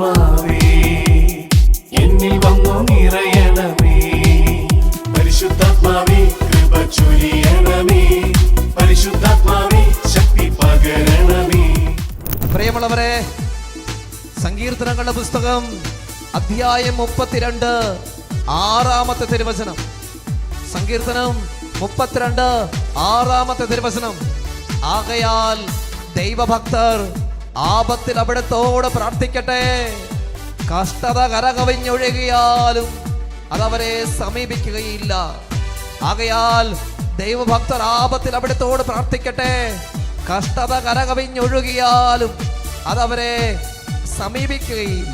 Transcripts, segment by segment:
ആത്മാവേ എന്നിൽ വന്നു നിറയണമേ. പരിശുദ്ധാത്മാവേ കൃപ ചൊരിയണമേ. പരിശുദ്ധാത്മാവേ ശക്തി പകരണമേ. പ്രിയമുള്ളവരെ, സങ്കീർത്തനങ്ങളുടെ പുസ്തകം അധ്യായം 32 6-ാമത്തെ തിരുവചനം. സങ്കീർത്തനം 32 6-ാമത്തെ തിരുവചനം. ആകയാൽ ദൈവഭക്തർ ആപത്തിൽ അവിടുത്തോട് പ്രാർത്ഥിക്കട്ടെ. കഷ്ടത കരകവിഞ്ഞൊഴുകിയാലും അതവരെ സമീപിക്കുകയില്ല. ആകയാൽ ദൈവഭക്തർ ആപത്തിൽ അവിടുത്തോട് പ്രാർത്ഥിക്കട്ടെ. കഷ്ടത കരകവിഞ്ഞൊഴുകിയാലും അതവരെ സമീപിക്കുകയില്ല.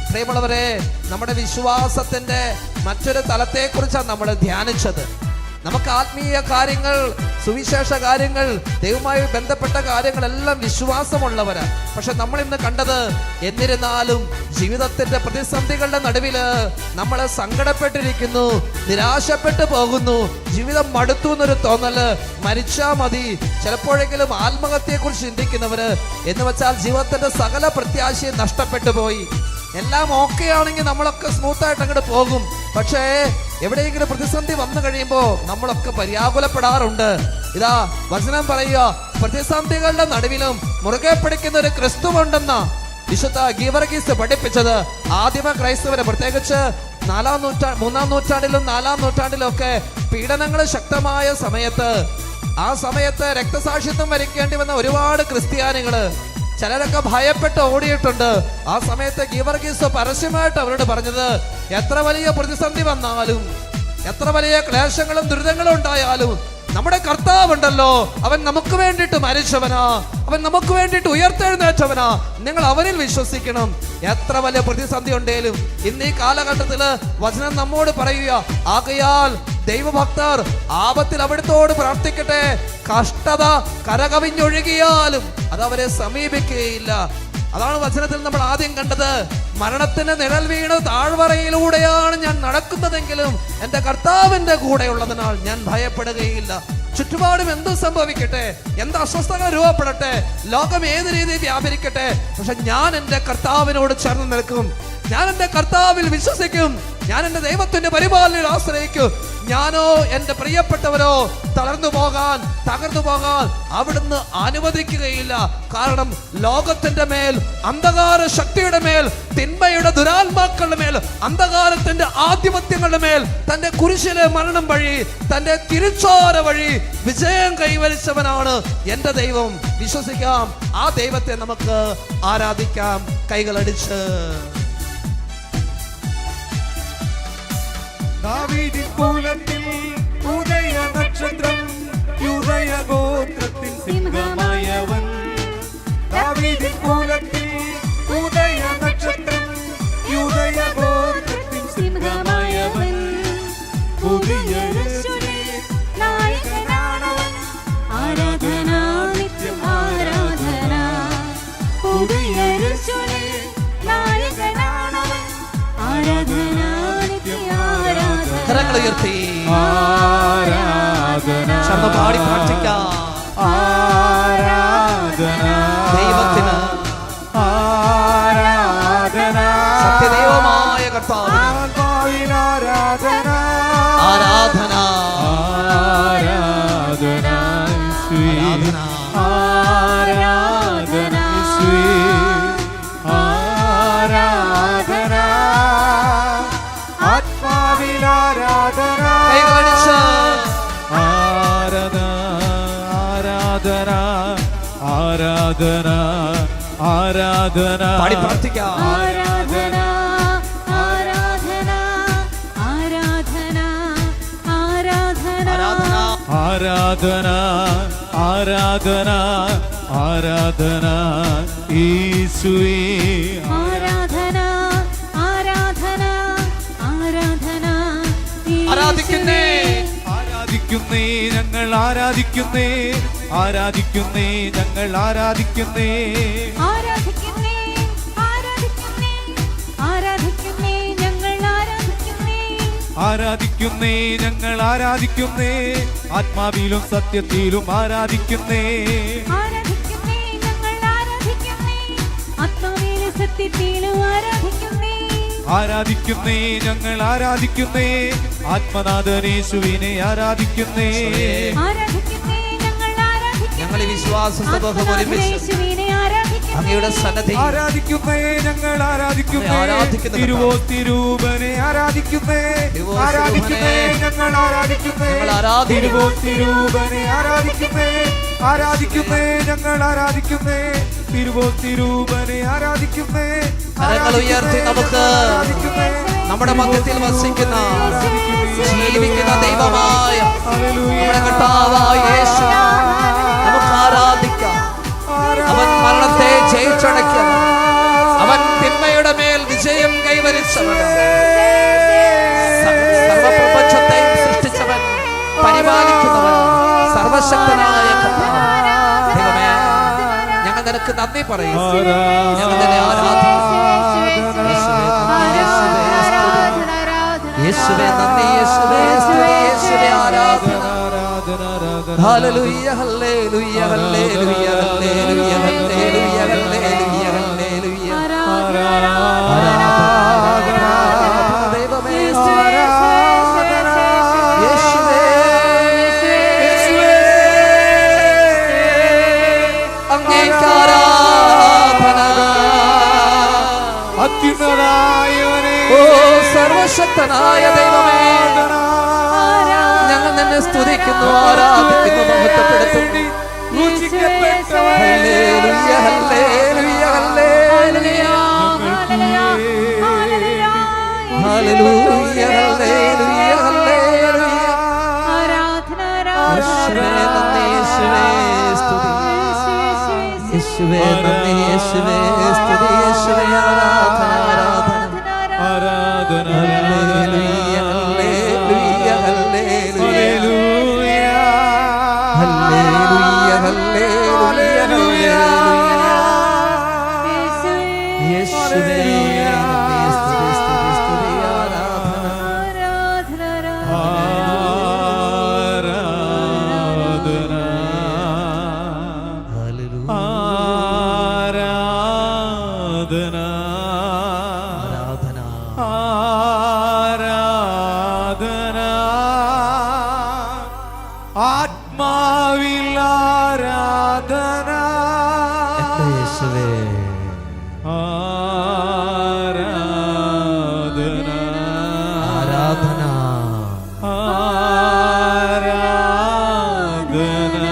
പ്രിയമുള്ളവരെ, നമ്മുടെ വിശ്വാസത്തിന്റെ മറ്റൊരു തലത്തെക്കുറിച്ചാണ് നമ്മൾ ധ്യാനിച്ചത്. നമുക്ക് ആത്മീയ കാര്യങ്ങൾ, സുവിശേഷ കാര്യങ്ങൾ, ദൈവവുമായി ബന്ധപ്പെട്ട കാര്യങ്ങളെല്ലാം വിശ്വാസമുള്ളവരാണ്. പക്ഷെ നമ്മൾ ഇന്ന് കണ്ടത്, എന്നിരുന്നാലും ജീവിതത്തിന്റെ പ്രതിസന്ധികളുടെ നടുവില് നമ്മൾ സങ്കടപ്പെട്ടിരിക്കുന്നു, നിരാശപ്പെട്ടു പോകുന്നു, ജീവിതം മടുത്തു എന്നൊരു തോന്നല്, മരിച്ചാ മതി, ചിലപ്പോഴെങ്കിലും ആത്മഹത്യയെക്കുറിച്ച് ചിന്തിക്കുന്നവര്, എന്ന് വെച്ചാൽ ജീവിതത്തിന്റെ സകല പ്രത്യാശയും നഷ്ടപ്പെട്ടു പോയി. എല്ലാം ഓക്കെ ആണെങ്കിൽ നമ്മളൊക്കെ സ്മൂത്തായിട്ട് അങ്ങോട്ട് പോകും. പക്ഷേ എവിടെയെങ്കിലും പ്രതിസന്ധി വന്നു കഴിയുമ്പോൾ നമ്മളൊക്കെ പര്യാകുലപ്പെടാറുണ്ട്. ഇതാ വചനം പറയുക, പ്രതിസന്ധികളുടെ നടുവിലും മുറുകെ പിടിക്കുന്ന ഒരു ക്രിസ്തുവുണ്ടെന്ന വിശുദ്ധ ഗീവർഗീസ് പഠിപ്പിച്ചത്. ആദിമ ക്രൈസ്തവരെ, പ്രത്യേകിച്ച് 3-ാം നൂറ്റാണ്ടിലും 4-ാം നൂറ്റാണ്ടിലും ഒക്കെ പീഡനങ്ങൾ ശക്തമായ സമയത്ത്, ആ സമയത്ത് രക്തസാക്ഷിത്വം വരിക്കേണ്ടി വന്ന ഒരുപാട് ക്രിസ്ത്യാനികള്, ചിലരൊക്കെ ഭയപ്പെട്ട് ഓടിയിട്ടുണ്ട്. ആ സമയത്ത് ഗീവർഗീസ് പരസ്യമായിട്ട് അവരോട് പറഞ്ഞത്, എത്ര വലിയ പ്രതിസന്ധി വന്നാലും, എത്ര വലിയ ക്ലേശങ്ങളും ദുരിതങ്ങളും ഉണ്ടായാലും നമ്മുടെ കർത്താവുണ്ടല്ലോ, അവൻ നമുക്ക് വേണ്ടിയിട്ട് മരിച്ചവനാ, അവൻ നമുക്ക് വേണ്ടിയിട്ട് ഉയർത്തെഴുന്നേറ്റവനാ, നിങ്ങൾ അവനിൽ വിശ്വസിക്കണം. എത്ര വലിയ പ്രതിസന്ധി ഉണ്ടെങ്കിലും ഇന്ന് ഈ കാലഘട്ടത്തില് വചനം നമ്മോട് പറയുക, ആകയാൽ ദൈവഭക്തർ ആപത്തിൽ അവിടുത്തോട് പ്രാർത്ഥിക്കട്ടെ. കഷ്ടത കരകവിഞ്ഞൊഴുകിയാലും അതവരെ സമീപിക്കുകയില്ല. അതാണ് വചനത്തിൽ നമ്മൾ ആദ്യം കണ്ടത്. മരണത്തിന്റെ നിഴൽ വീണ് താഴ്വരയിലൂടെയാണ് ഞാൻ നടക്കുന്നതെങ്കിലും എൻ്റെ കർത്താവിന്റെ കൂടെ ഉള്ളതിനാൽ ഞാൻ ഭയപ്പെടുകയില്ല. ചുറ്റുപാടും എന്ത് സംഭവിക്കട്ടെ, എന്ത് അസ്വസ്ഥത രൂപപ്പെടട്ടെ, ലോകം ഏത് രീതിയിൽ വ്യാപരിക്കട്ടെ, പക്ഷെ ഞാൻ എൻ്റെ കർത്താവിനോട് ചേർന്ന് നിൽക്കും. ഞാൻ എൻ്റെ കർത്താവിൽ വിശ്വസിക്കും. ഞാൻ എൻ്റെ ദൈവത്തിന്റെ പരിപാലനയിൽ ആശ്രയിക്കും. ഞാനോ എൻ്റെ പ്രിയപ്പെട്ടവരോ തളർന്നു പോകാൻ, തകർന്നു പോകാൻ അവിടുന്ന് അനുവദിക്കുകയില്ല. കാരണം ലോകത്തിന്റെ മേൽ, അന്ധകാര ശക്തിയുടെ മേൽ, തിന്മയുടെ ദുരാത്മാക്കളുടെ മേൽ, അന്ധകാരത്തിന്റെ ആധിപത്യങ്ങളുടെ മേൽ തന്റെ കുരിശിലെ മരണം വഴി, തന്റെ തിരുച്ചോര വഴി വിജയം കൈവരിച്ചവനാണ് എൻ്റെ ദൈവം. വിശ്വസിക്കാം, ആ ദൈവത്തെ നമുക്ക് ആരാധിക്കാം കൈകളടിച്ച്. ദാവീദിൻ കുലത്തിൽ ഉദയ നക്ഷത്രം, യൂദയ ഗോത്രത്തിൽ സിംഹമായവൻ. ദാവീദിൻ കുലത്തിൽ ഉദയ നക്ഷത്രം, യൂദയ ഗോത്രത്തിൽ സിംഹമായവൻ. പുതിയ നായകനാണവൻ, ആരാധന നിത്യം ആരാധന. പുതിയ നായകനാണവൻ, ആരാധന കരങ്ങൾ ഉയർത്തി ആരാധന, ശബ്ദം പാടി പ്രാർത്ഥിക്കാം. ആരാധന ദൈവത്തിന്, ആരാധന സത്യദൈവമായ കർത്താവിന് ആരാധന, ആരാധന, ആരാധന, ആരാധന, ആരാധന, ആരാധന, ആത്മാവിലാരാധന. കൈകളടിച്ച് ആരാധന, ആരാധന, ആരാധന, ആരാധന പാടി പ്രാർത്ഥിക്കാം. ആരാധന, ആരാധന, ആരാധന, ആരാധന, ആരാധന, ആരാധന, ആരാധന യേശുവേ. ആരാധന, ആരാധന, ആരാധന, ആരാധിക്കുന്നേ, ആരാധിക്കുന്നേ ഞങ്ങൾ, ആരാധിക്കുന്നേ, ആരാധിക്കുന്നേ ഞങ്ങൾ, ആരാധിക്കുന്നേ, ആരാധിക്കുന്നേ, ആരാധിക്കുന്നേ, ആരാധിക്കുന്നേ ഞങ്ങൾ, ആരാധിക്കുന്നേ, ആരാധിക്കുന്നേ ഞങ്ങൾ, ആരാധിക്കുന്നേ, ആത്മാവിലും സത്യത്തിലും ആരാധിക്കുന്നേ, ആരാധിക്കുന്നേ ഞങ്ങൾ, ആരാധിക്കുന്നേ, ആത്മാവിലും സത്യത്തിലും ആരാധിക്കുന്നേ. ആരാധിക്കുന്നേ ഞങ്ങൾ ആരാധിക്കുന്നേ, ആത്മനാഥനേശുവിനെ ആരാധിക്കുന്നേ. ആരാധിക്കുന്നേ ഞങ്ങൾ ആരാധിക്കുന്നേ. ഞങ്ങൾ ഈ വിശ്വാസ സമൂഹം ഒരുമിച്ച് യേശുവിനെ ആരാധിക്കുന്നേ. അങ്ങയുടെ സന്നദ്ധി ആരാധിക്കുന്നേ ഞങ്ങൾ ആരാധിക്കുന്നേ, ആരാധിക്കുന്നു. തിരുവോസ്തിരൂപനെ ആരാധിക്കുന്നേ. ആരാധിക്കുന്നേ ഞങ്ങൾ ആരാധിക്കുന്നേ, ഞങ്ങൾ ആരാധിക്കുന്നു. തിരുവോസ്തിരൂപനെ ആരാധിക്കുന്നേ. ആരാധിക്കുന്നേ ഞങ്ങൾ ആരാധിക്കുന്നേ, തിരുവോസ്തിരൂപനെ ആരാധിക്കുന്നേ. കരങ്ങൾ ഉയർത്തി നമുക്ക് നമ്മുടെ മധ്യത്തിൽ വസിക്കുന്ന ജീവിക്കുന്ന ദൈവമായ നമ്മുടെ കർത്താവായ യേശു നമുക്ക് ആരാധിക്കാം. അവൻ മരണത്തെ ജയിച്ചടക്കിയ, അവൻ തിന്മയുടെ മേൽ വിജയം കൈവരിച്ചവൻ, സർവപ്രപഞ്ചത്തെയും സൃഷ്ടിച്ചവൻ, പരിപാലിക്കുന്നവൻ, സർവശക്തനായ കർത്താവ്. ദൈവമേ, ഞങ്ങൾ നിനക്ക് നന്ദി പറയും, ഞങ്ങൾ നിന്നെ ആരാധിക്കും. യേശുവേ നന്ദി, യേശുവേ സ്തുതി, യേശുവേ ആരാധന. Hallelujah hallelujah hallelujah hallelujah hallelujah hallelujah hallelujah. ആരാധന ദൈവമേ, യേശുവേ അങ്ങേക്ക് ആരാധന. അത്യുന്നതനായവനേ, ഓ സർവശക്തനായ ദൈവമേ, ഞങ്ങൾ നിന്നെ സ്തുതിക്കുന്നു, ആരാധിക്കുന്നു, മഹത്വപ്പെടുത്തുന്നു. Hallelujah hallelujah hallelujah hallelujah hallelujah hallelujah. യേശുവേ നന്ദി, യേശുവേ സ്തുതി, യേശുവേ നന്ദി, യേശുവേ സ്തുതി, യേശുവേ ആരാധന ആരാധന. Hallelujah hallelujah hallelujah hallelujah hallelujah hallelujah. യേശുവേ നന്ദി, സ്തുതി സ്തുതി സ്തുതി ആരാധന. ഹല്ലേലൂയ ആരാധന ആരാധന. ആരാധന ആത്മാവിൽ ആരാധന. എന്റെ യേശുവേ ആരാധന ആരാധന. ആരാധന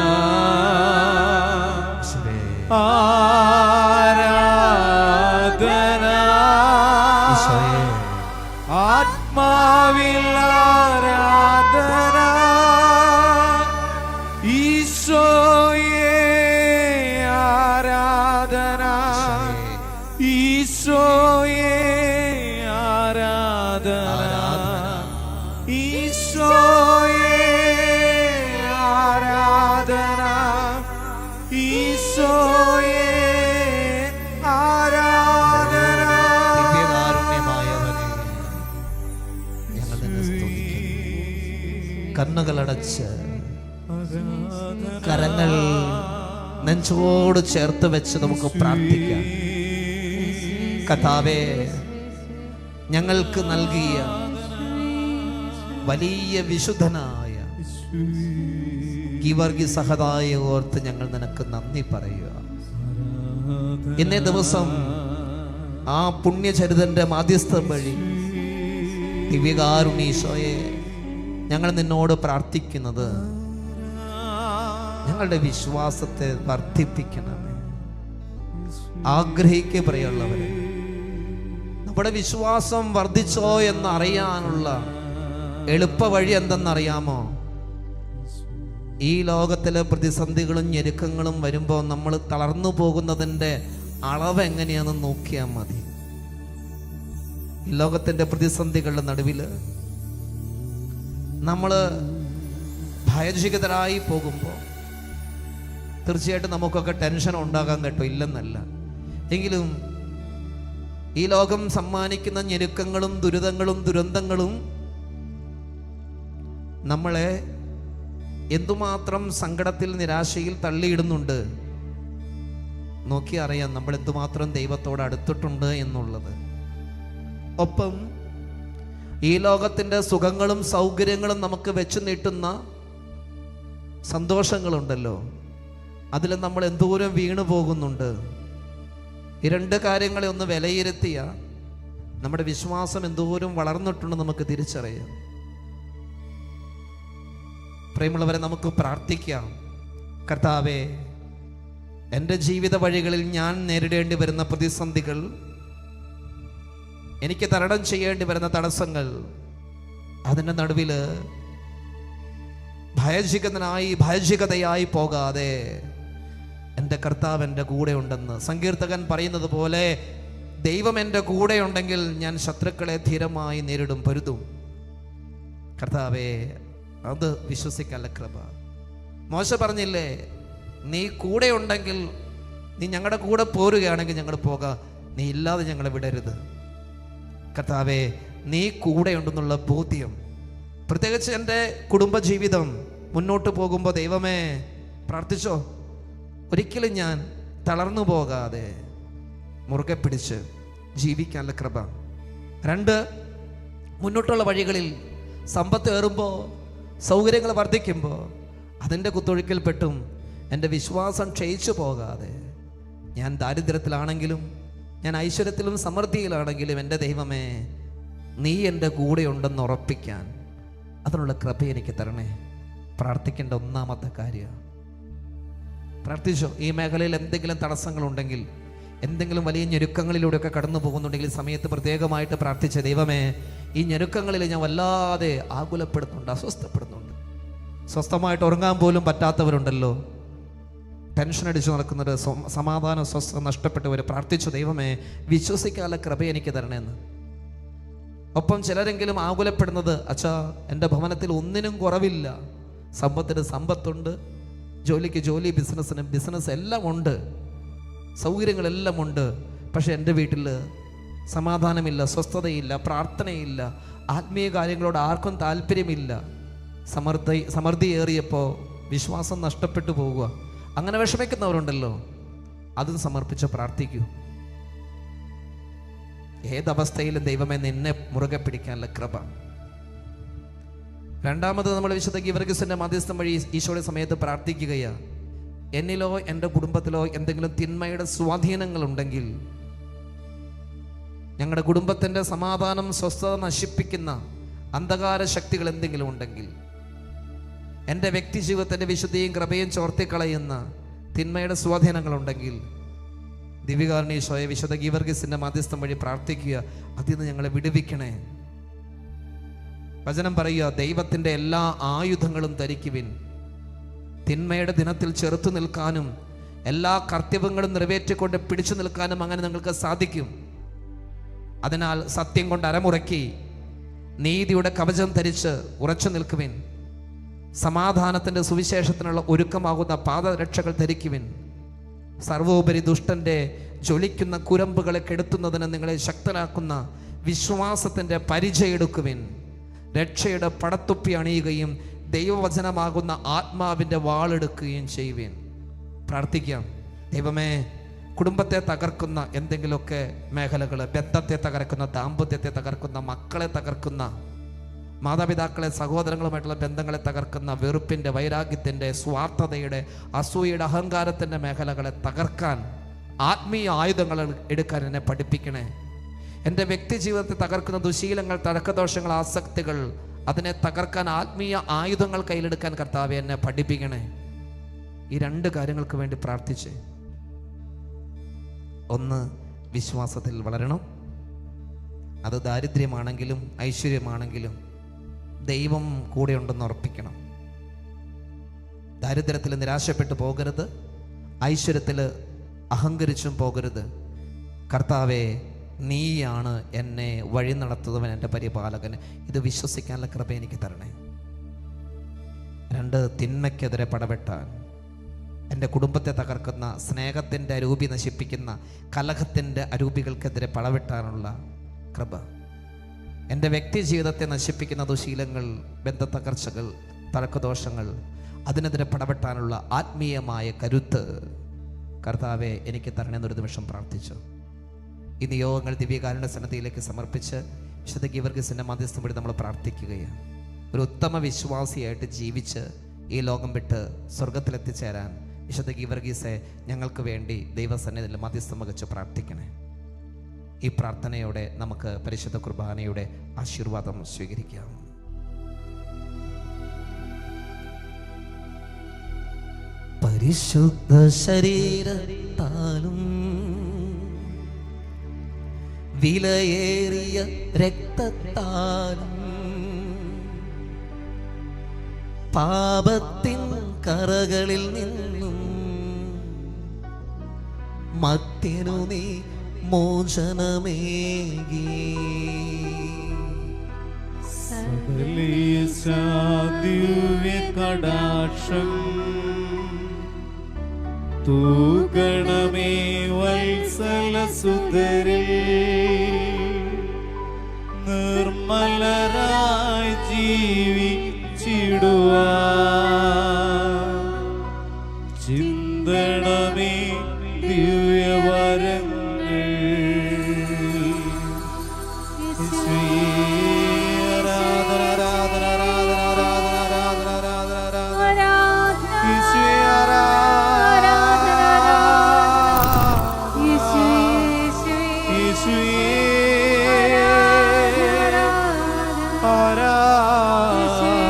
യേശുവേ ആരാധന ഈശോയേ ആത്മാവിൽ ആരാധന. ഈശോയേ ആരാധന, ഈശോയേ ആരാധന, ഈശോയേ ആരാധന, ഈശോയേ ആരാധന. ദിവ്യകാരുണ്യമായവനെ, ഞങ്ങൾ നിന്നെ സ്തുതിക്കുന്നു. കണ്ണുകളടച്ച് കരങ്ങൾ നെഞ്ചോട് ചേർത്ത് വെച്ച് നമുക്ക് പ്രാർത്ഥിക്കാം. കർത്താവേ, ഞങ്ങൾക്ക് നൽകിയ വലിയ വിശുദ്ധനായ ഗീവർഗീസ് സഹതായെ ഓർത്ത് ഞങ്ങൾ നിനക്ക് നന്ദി പറയുക. ഇന്നേ ദിവസം ആ പുണ്യചരിതന്റെ മാധ്യസ്ഥം വഴി ദിവ്യകാരുണ്യീശോയെ ഞങ്ങൾ നിന്നോട് പ്രാർത്ഥിക്കുന്നത് ഞങ്ങളുടെ വിശ്വാസത്തെ വർദ്ധിപ്പിക്കണമേ. ആഗ്രഹിക്കുക പ്രിയമുള്ളവരെ, നമ്മുടെ വിശ്വാസം വർദ്ധിച്ചോ എന്നറിയാനുള്ള എളുപ്പ വഴി എന്തെന്നറിയാമോ? ഈ ലോകത്തിലെ പ്രതിസന്ധികളും ഞെരുക്കങ്ങളും വരുമ്പോൾ നമ്മൾ തളർന്നു പോകുന്നതിൻ്റെ അളവ് എങ്ങനെയാണെന്ന് നോക്കിയാൽ മതി. ഈ ലോകത്തിൻ്റെ പ്രതിസന്ധികളുടെ നടുവിൽ നമ്മൾ ഭയചകിതരായി പോകുമ്പോൾ തീർച്ചയായിട്ടും നമുക്കൊക്കെ ടെൻഷൻ ഉണ്ടാകാൻ കേട്ടോ, ഇല്ലെന്നല്ല. എങ്കിലും ഈ ലോകം സമ്മാനിക്കുന്ന ഞെരുക്കങ്ങളും ദുരിതങ്ങളും ദുരന്തങ്ങളും നമ്മളെ എന്തുമാത്രം സങ്കടത്തിൽ നിരാശയിൽ തള്ളിയിടുന്നുണ്ട്. നോക്കി അറിയാം നമ്മൾ എന്തുമാത്രം ദൈവത്തോട് അടുത്തിട്ടുണ്ട് എന്നുള്ളത്. ഒപ്പം ഈ ലോകത്തിൻ്റെ സുഖങ്ങളും സൗകര്യങ്ങളും നമുക്ക് വെച്ച് നീട്ടുന്ന സന്തോഷങ്ങളുണ്ടല്ലോ, അതിൽ നമ്മൾ എന്തോരം വീണു പോകുന്നുണ്ട്. ഈ രണ്ട് കാര്യങ്ങളെ ഒന്ന് വിലയിരുത്തിയ നമ്മുടെ വിശ്വാസം എന്തോരം വളർന്നിട്ടുണ്ട് നമുക്ക് തിരിച്ചറിയാം. പ്രിയമുള്ളവരെ, നമുക്ക് പ്രാർത്ഥിക്കാം. കർത്താവേ, എൻ്റെ ജീവിത വഴികളിൽ ഞാൻ നേരിടേണ്ടി വരുന്ന പ്രതിസന്ധികൾ, എനിക്ക് തരണം ചെയ്യേണ്ടി വരുന്ന തടസ്സങ്ങൾ, അതിൻ്റെ നടുവിൽ ഭയചികതയായി പോകാതെ എൻ്റെ കർത്താവ് എൻ്റെ കൂടെ ഉണ്ടെന്ന് സങ്കീർത്തകൻ പറയുന്നത് പോലെ, ദൈവം എൻ്റെ കൂടെ ഉണ്ടെങ്കിൽ ഞാൻ ശത്രുക്കളെ ധീരമായി നേരിടും, പൊരുതും. കർത്താവേ, അത് വിശ്വസിക്കാനുള്ള കൃപ. മോശ പറഞ്ഞില്ലേ, നീ കൂടെ ഉണ്ടെങ്കിൽ, നീ ഞങ്ങളുടെ കൂടെ പോരുകയാണെങ്കിൽ ഞങ്ങൾ പോകാം, നീ ഇല്ലാതെ ഞങ്ങളെ വിടരുത്. കർത്താവേ, നീ കൂടെ ഉണ്ടെന്നുള്ള ബോധ്യം, പ്രത്യേകിച്ച് എൻ്റെ കുടുംബജീവിതം മുന്നോട്ട് പോകുമ്പോൾ ദൈവമേ പ്രാർത്ഥിച്ചോ, ഒരിക്കലും ഞാൻ തളർന്നു പോകാതെ മുറുകെ പിടിച്ച് ജീവിക്കാനുള്ള കൃപ. 2, മുന്നോട്ടുള്ള വഴികളിൽ സമ്പത്ത് ഏറുമ്പോൾ, സൗകര്യങ്ങൾ വർദ്ധിക്കുമ്പോൾ അതിൻ്റെ കുത്തൊഴുക്കിൽപ്പെട്ടും എൻ്റെ വിശ്വാസം ക്ഷയിച്ചു പോകാതെ, ഞാൻ ദാരിദ്ര്യത്തിലാണെങ്കിലും ഞാൻ ഐശ്വര്യത്തിലും സമൃദ്ധിയിലാണെങ്കിലും എൻ്റെ ദൈവമേ, നീ എൻ്റെ കൂടെ ഉണ്ടെന്ന് ഉറപ്പിക്കാൻ അതിനുള്ള കൃപ എനിക്ക് തരണേ. പ്രാർത്ഥിക്കേണ്ട ഒന്നാമത്തെ കാര്യം. പ്രാർത്ഥിച്ചോ. ഈ മേഖലയിൽ എന്തെങ്കിലും തടസ്സങ്ങളുണ്ടെങ്കിൽ, എന്തെങ്കിലും വലിയ ഞെരുക്കങ്ങളിലൂടെയൊക്കെ കടന്നു പോകുന്നുണ്ടെങ്കിൽ സമയത്ത് പ്രത്യേകമായിട്ട് പ്രാർത്ഥിച്ച ദൈവമേ, ഈ ഞെരുക്കങ്ങളിൽ ഞാൻ വല്ലാതെ ആകുലപ്പെടുന്നുണ്ട്, അസ്വസ്ഥപ്പെടുന്നുണ്ട്. സ്വസ്ഥമായിട്ട് ഉറങ്ങാൻ പോലും പറ്റാത്തവരുണ്ടല്ലോ, ടെൻഷൻ അടിച്ചു നടക്കുന്നത്, സമാധാനം സ്വസ്ഥ നഷ്ടപ്പെട്ടവർ. പ്രാർത്ഥിച്ചു ദൈവമേ, വിശ്വസിക്കാനുള്ള കൃപ എനിക്ക് തരണേന്ന്. ഒപ്പം ചിലരെങ്കിലും ആകുലപ്പെടുന്നത്, അച്ഛാ എൻ്റെ ഭവനത്തിൽ ഒന്നിനും കുറവില്ല, സമ്പത്തിന് സമ്പത്തുണ്ട്, ജോലിക്ക് ജോലി, ബിസിനസ്സിന് ബിസിനസ്, എല്ലാം ഉണ്ട്, സൗകര്യങ്ങളെല്ലാം ഉണ്ട്. പക്ഷെ എൻ്റെ വീട്ടിൽ സമാധാനമില്ല, സ്വസ്ഥതയില്ല, പ്രാർത്ഥനയില്ല, ആത്മീയ കാര്യങ്ങളോട് ആർക്കും താല്പര്യമില്ല. സമൃദ്ധി ഏറിയപ്പോൾ വിശ്വാസം നഷ്ടപ്പെട്ടു പോകുക. അങ്ങനെ വിഷമിക്കുന്നവരുണ്ടല്ലോ, അതും സമർപ്പിച്ച് പ്രാർത്ഥിക്കൂ. ഏതവസ്ഥയിലും ദൈവമേ നിന്നെ മുറുകെ പിടിക്കാനുള്ള കൃപ. 2, നമ്മൾ വിശുദ്ധ ഗീവർഗീസിന്റെ മധ്യസ്ഥം വഴി ഈശോയുടെ സമയത്ത് പ്രാർത്ഥിക്കുകയാണ്. എന്നിലോ എൻ്റെ കുടുംബത്തിലോ എന്തെങ്കിലും തിന്മയുടെ സ്വാധീനങ്ങൾ ഉണ്ടെങ്കിൽ, ഞങ്ങളുടെ കുടുംബത്തിൻ്റെ സമാധാനം സ്വസ്ഥത നശിപ്പിക്കുന്ന അന്ധകാര ശക്തികൾ എന്തെങ്കിലും ഉണ്ടെങ്കിൽ, എൻ്റെ വ്യക്തി ജീവിതത്തിൻ്റെ വിശുദ്ധിയും കൃപയും ചോർത്തിക്കളയുന്ന തിന്മയുടെ സ്വാധീനങ്ങളുണ്ടെങ്കിൽ, ദിവ്യകാരുണ്യ വിശുദ്ധ ഗീവർഗീസിന്റെ മധ്യസ്ഥം വഴി പ്രാർത്ഥിക്കുക, അതിൽ നിന്ന് ഞങ്ങളെ വിടുവിക്കണേ. വചനം പറയുക, ദൈവത്തിൻ്റെ എല്ലാ ആയുധങ്ങളും ധരിക്കുവിൻ, തിന്മയുടെ ദിനത്തിൽ ചെറുത്തു നിൽക്കാനും എല്ലാ കർത്തവ്യങ്ങളും നിറവേറ്റിക്കൊണ്ട് പിടിച്ചു നിൽക്കാനും അങ്ങനെ നിങ്ങൾക്ക് സാധിക്കും. അതിനാൽ സത്യം കൊണ്ട് അരമുറക്കി നീതിയുടെ കവചം ധരിച്ച് ഉറച്ചു നിൽക്കുവിൻ. സമാധാനത്തിൻ്റെ സുവിശേഷത്തിനുള്ള ഒരുക്കമാകുന്ന പാദരക്ഷകൾ ധരിക്കുവിൻ. സർവോപരി ദുഷ്ടൻ്റെ ജ്വലിക്കുന്ന കുരമ്പുകളെ കെടുത്തുന്നതിന് നിങ്ങളെ ശക്തനാക്കുന്ന വിശ്വാസത്തിൻ്റെ പരിചയെടുക്കുവിൻ. രക്ഷയുടെ പടത്തുപ്പി അണിയുകയും ദൈവവചനമാകുന്ന ആത്മാവിൻ്റെ വാളെടുക്കുകയും ചെയ്യുവിൻ. പ്രാർത്ഥിക്കാം. ദൈവമേ, കുടുംബത്തെ തകർക്കുന്ന എന്തെങ്കിലുമൊക്കെ മേഖലകൾ, ബന്ധത്തെ തകർക്കുന്ന, ദാമ്പത്യത്തെ തകർക്കുന്ന, മക്കളെ തകർക്കുന്ന, മാതാപിതാക്കളെ സഹോദരങ്ങളുമായിട്ടുള്ള ബന്ധങ്ങളെ തകർക്കുന്ന വെറുപ്പിൻ്റെ, വൈരാഗ്യത്തിൻ്റെ, സ്വാർത്ഥതയുടെ, അസൂയയുടെ, അഹങ്കാരത്തിൻ്റെ മേഖലകളെ തകർക്കാൻ ആത്മീയ ആയുധങ്ങൾ എടുക്കാൻ എന്നെ പഠിപ്പിക്കണേ. എൻ്റെ വ്യക്തി ജീവിതത്തെ തകർക്കുന്ന ദുശീലങ്ങൾ, തഴക്കദോഷങ്ങൾ, ആസക്തികൾ, അതിനെ തകർക്കാൻ ആത്മീയ ആയുധങ്ങൾ കയ്യിലെടുക്കാൻ കർത്താവേ എന്നെ പഠിപ്പിക്കണേ. ഈ 2 കാര്യങ്ങൾക്ക് വേണ്ടി പ്രാർത്ഥിച്ച്. 1, വിശ്വാസത്തിൽ വളരണം. അത് ദാരിദ്ര്യമാണെങ്കിലും ഐശ്വര്യമാണെങ്കിലും ദൈവം കൂടെ ഉണ്ടെന്ന് ഉറപ്പിക്കണം. ദാരിദ്ര്യത്തിൽ നിരാശപ്പെട്ടു പോകരുത്, ഐശ്വര്യത്തിൽ അഹങ്കരിച്ചും പോകരുത്. കർത്താവേ, നീയാണ് എന്നെ വഴി നടത്തുന്നവൻ, എൻ്റെ പരിപാലകൻ. ഇത് വിശ്വസിക്കാനുള്ള കൃപ എനിക്ക് തരണേ. 2, തിന്മയ്ക്കെതിരെ പടവെട്ടാൻ, എൻ്റെ കുടുംബത്തെ തകർക്കുന്ന, സ്നേഹത്തിൻ്റെ അരൂപി നശിപ്പിക്കുന്ന, കലഹത്തിൻ്റെ അരൂപികൾക്കെതിരെ പടവെട്ടാനുള്ള കൃപ. എൻ്റെ വ്യക്തി ജീവിതത്തെ നശിപ്പിക്കുന്ന ദുശീലങ്ങൾ, ബന്ധത്തകർച്ചകൾ, തഴക്കദോഷങ്ങൾ, അതിനെതിരെ പടവെട്ടാനുള്ള ആത്മീയമായ കരുത്ത് കർത്താവെ എനിക്ക് തരണമെന്നൊരു നിമിഷം പ്രാർത്ഥിച്ചു. ഈ നിയോഗങ്ങൾ ദിവ്യകാരുണ്യ സന്നദ്ധിയിലേക്ക് സമർപ്പിച്ച് വിശുദ്ധ ഗീവർഗീസിൻ്റെ മധ്യസ്ഥം വഴി നമ്മൾ പ്രാർത്ഥിക്കുകയാണ്. ഒരു ഉത്തമ വിശ്വാസിയായിട്ട് ജീവിച്ച് ഈ ലോകം വിട്ട് സ്വർഗത്തിലെത്തിച്ചേരാൻ വിശുദ്ധ ഗീവർഗീസെ ഞങ്ങൾക്ക് വേണ്ടി ദൈവസന്നിധിയിൽ മധ്യസ്ഥം വഹിച്ച് പ്രാർത്ഥിക്കണേ. ഈ പ്രാർത്ഥനയോടെ നമുക്ക് പരിശുദ്ധ കുർബാനയുടെ ആശീർവാദം സ്വീകരിക്കാം. പരിശുദ്ധ ശരീരത്താലും വിലയേറിയ രക്തത്താലും പാപത്തിൻ കറകളിൽ നിന്നും മർത്യനു നീ മോചനമേകി. ദിവ്യ കടാക്ഷം തൂകണമേ വത്സലസുതരിൽ നിർമ്മലരായി ജീവിച്ചിടുവാൻ ചിന്തണമേ ദിവ്യവരങ്ങൾ. ആരാധന